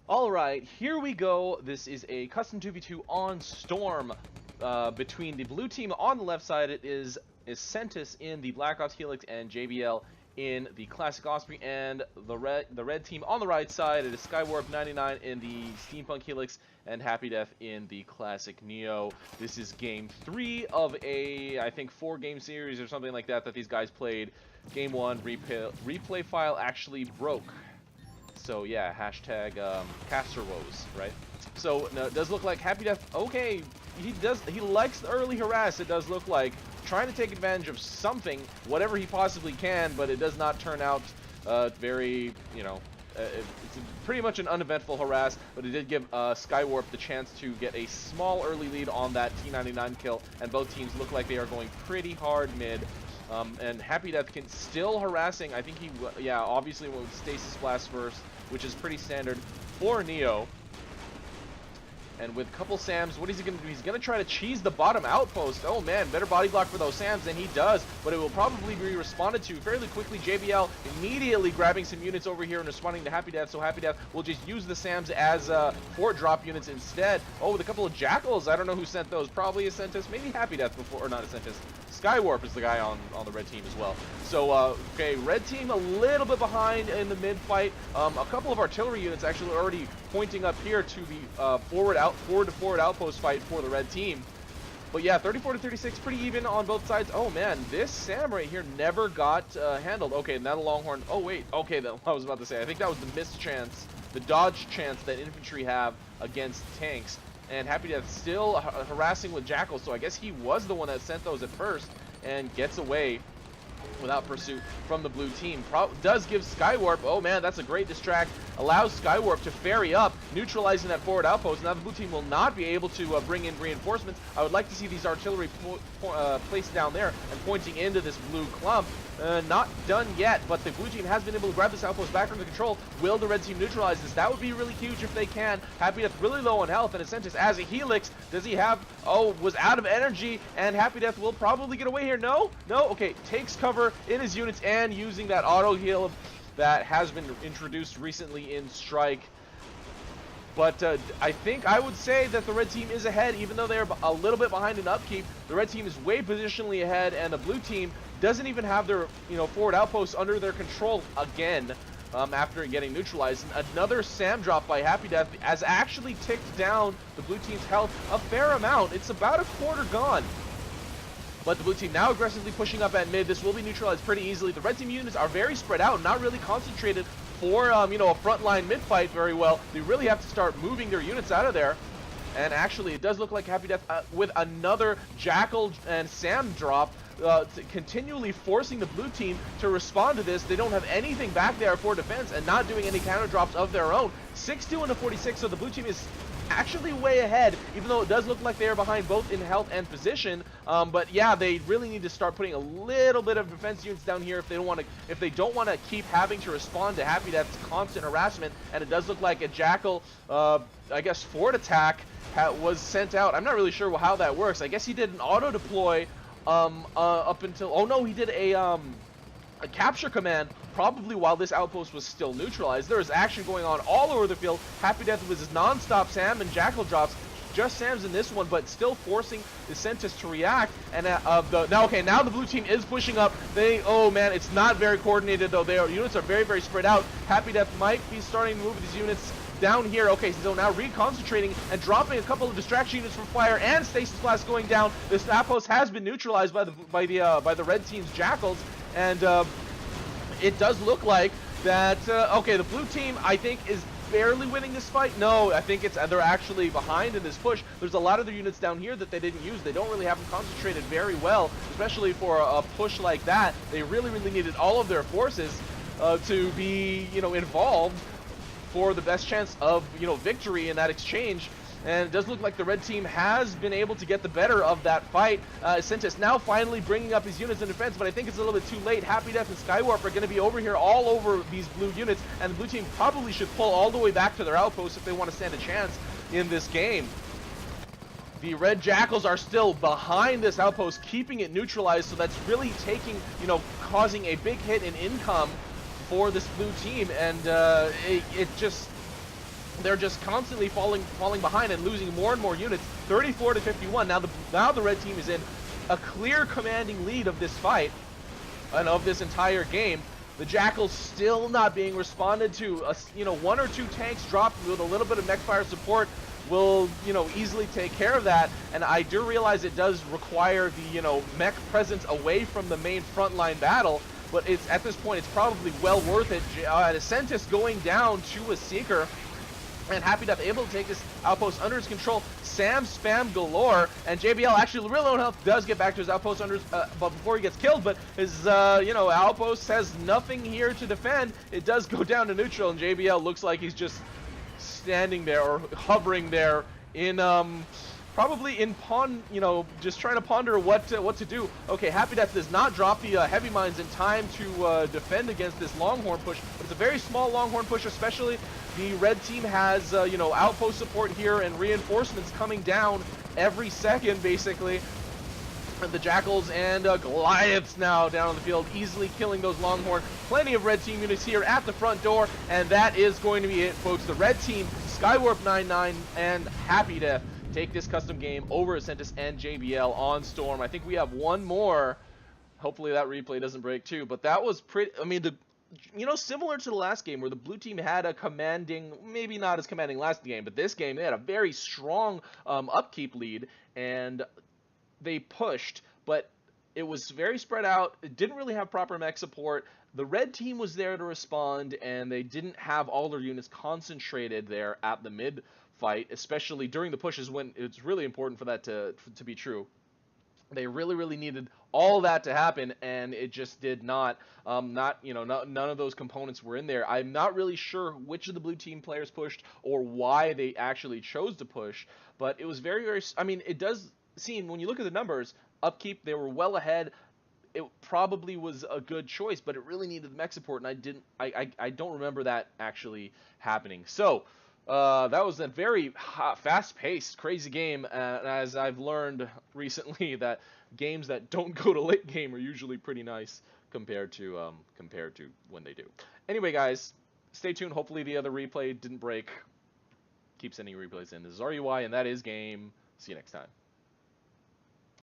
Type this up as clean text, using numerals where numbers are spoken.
Alright, here we go. This is a custom 2v2 on Storm. Between the blue team on the left side, it is Essentis in the Black Ops Helix and JBL in the Classic Osprey, and the red team on the right side, it is SkyWarp99 in the Steampunk Helix and happydeath in the Classic Neo. This is game 3 of a, I think, 4-game series or something like that these guys played. Game 1 replay file actually broke. So yeah, hashtag caster woes, right? So no, it does look like happydeath. Okay, he likes the early harass. It does look like trying to take advantage of something, whatever he possibly can, but it does not turn out very, it's pretty much an uneventful harass, but it did give SkyWarp the chance to get a small early lead on that T99 kill, and both teams look like they are going pretty hard mid. And happydeath can still harassing. I think he, yeah, obviously went with Stasis Blast first, which is pretty standard for Neo. And with a couple SAMs, what is he going to do? He's going to try to cheese the bottom outpost. Oh man, better body block for those SAMs than he does, but it will probably be responded to fairly quickly. JBL immediately grabbing some units over here and responding to happydeath, so happydeath will just use the SAMs as fort drop units instead. Oh, with a couple of Jackals. I don't know who sent those. Probably Essentis, maybe happydeath before, or not Essentis. SkyWarp is the guy on the red team as well. So, okay, red team a little bit behind in the mid fight. A couple of artillery units actually already pointing up here to the forward to forward outpost fight for the red team. But yeah, 34 to 36, pretty even on both sides. Oh man, this SAM right here never got handled. Okay, now the Longhorn. Oh wait, okay, I was about to say, I think that was the missed chance, the dodge chance that infantry have against tanks. And happydeath still harassing with Jackals, so I guess he was the one that sent those at first and gets away without pursuit from the blue team. Does give SkyWarp, oh man, that's a great distract, allows SkyWarp to ferry up, neutralizing that forward outpost. Now the blue team will not be able to bring in reinforcements. I would like to see these artillery placed down there and pointing into this blue clump. Not done yet, but the blue team has been able to grab this outpost back under control. Will the red team neutralize this? That would be really huge if they can. happydeath really low on health, and Essentis as a Helix. Does he have, oh, was out of energy, and happydeath will probably get away here. No, okay, takes cover in his units and using that auto heal that has been introduced recently in Strike. But I think I would say that the red team is ahead, even though they're a little bit behind in upkeep. The red team is way positionally ahead, and the blue team doesn't even have their forward outposts under their control again after getting neutralized. And another SAM drop by happydeath has actually ticked down the blue team's health a fair amount. It's about a quarter gone. But the blue team now aggressively pushing up at mid. This will be neutralized pretty easily. The red team units are very spread out, not really concentrated for a frontline mid fight very well. They really have to start moving their units out of there. And actually, it does look like happydeath with another Jackal and SAM drop, continually forcing the blue team to respond to this. They don't have anything back there for defense and not doing any counter drops of their own. 6-2 into 46, so the blue team is actually way ahead, even though it does look like they are behind both in health and position. But yeah, they really need to start putting a little bit of defense units down here if they don't want to keep having to respond to happydeath's constant harassment. And it does look like a Jackal, I guess, forward attack was sent out. I'm not really sure how that works. I guess he did an auto deploy up until, oh no, he did a capture command probably while this outpost was still neutralized. There is action going on all over the field. happydeath with his non-stop SAM and Jackal drops. Just SAMs in this one, but still forcing the Essentis to react. And now the blue team is pushing up. Oh man, it's not very coordinated though. Their units are very, very spread out. happydeath might be starting to move these units down here. Okay, so now reconcentrating and dropping a couple of distraction units from fire, and Stasis Blast going down. This outpost has been neutralized by the red team's Jackals, and it does look like that. Okay, the blue team I think is barely winning this fight. No, I think they're actually behind in this push. There's a lot of their units down here that they didn't use. They don't really have them concentrated very well, especially for a push like that. They really, really needed all of their forces to be, involved for the best chance of, victory in that exchange. And it does look like the red team has been able to get the better of that fight. Essentis now finally bringing up his units in defense, but I think it's a little bit too late. happydeath and SkyWarp are going to be over here all over these blue units, and the blue team probably should pull all the way back to their outposts if they want to stand a chance in this game. The red Jackals are still behind this outpost, keeping it neutralized, so that's really taking, causing a big hit in income for this blue team, and it just they're just constantly falling behind and losing more and more units. 34 to 51. Now the red team is in a clear commanding lead of this fight and of this entire game. The Jackals still not being responded to. You know, 1 or 2 tanks dropped with a little bit of mech fire support will, you know, easily take care of that. And I do realize it does require the, you know, mech presence away from the main frontline battle. But it's at this point, it's probably well worth it. Essentis going down to a Seeker. And happydeath able to take this outpost under his control. Sam spam galore, and JBL actually real low health does get back to his outpost under but before he gets killed. But his you know, outpost has nothing here to defend. It does go down to neutral, and JBL looks like he's just standing there or hovering there in probably in you know, just trying to ponder what to do. Okay, happydeath does not drop the heavy mines in time to defend against this longhorn push, but it's a very small longhorn push, especially. The red team has, you know, outpost support here and reinforcements coming down every second, basically. And the Jackals and Goliaths now down on the field, easily killing those longhorn. Plenty of red team units here at the front door, and that is going to be it, folks. The red team, SkyWarp99 and happydeath, take this custom game over Essentis and JBL on Storm. I think we have one more. Hopefully that replay doesn't break too, but that was pretty, I mean, you know, similar to the last game where the blue team had a commanding, maybe not as commanding last game, but this game they had a very strong upkeep lead, and they pushed, but it was very spread out. It didn't really have proper mech support. The red team was there to respond, and they didn't have all their units concentrated there at the mid fight, especially during the pushes when it's really important for that to be true. They really needed all that to happen, and it just did not. You know, none of those components were in there. I'm not really sure which of the blue team players pushed or why they actually chose to push, but it was very. I mean, it does seem, when you look at the numbers, upkeep, they were well ahead. It probably was a good choice, but it really needed the mech support, and I don't remember that actually happening. So that was a very fast-paced, crazy game, as I've learned recently that games that don't go to late game are usually pretty nice compared to when they do. Anyway, guys, stay tuned. Hopefully the other replay didn't break. Keep sending replays in. This is Areyouwhy, and that is game. See you next time.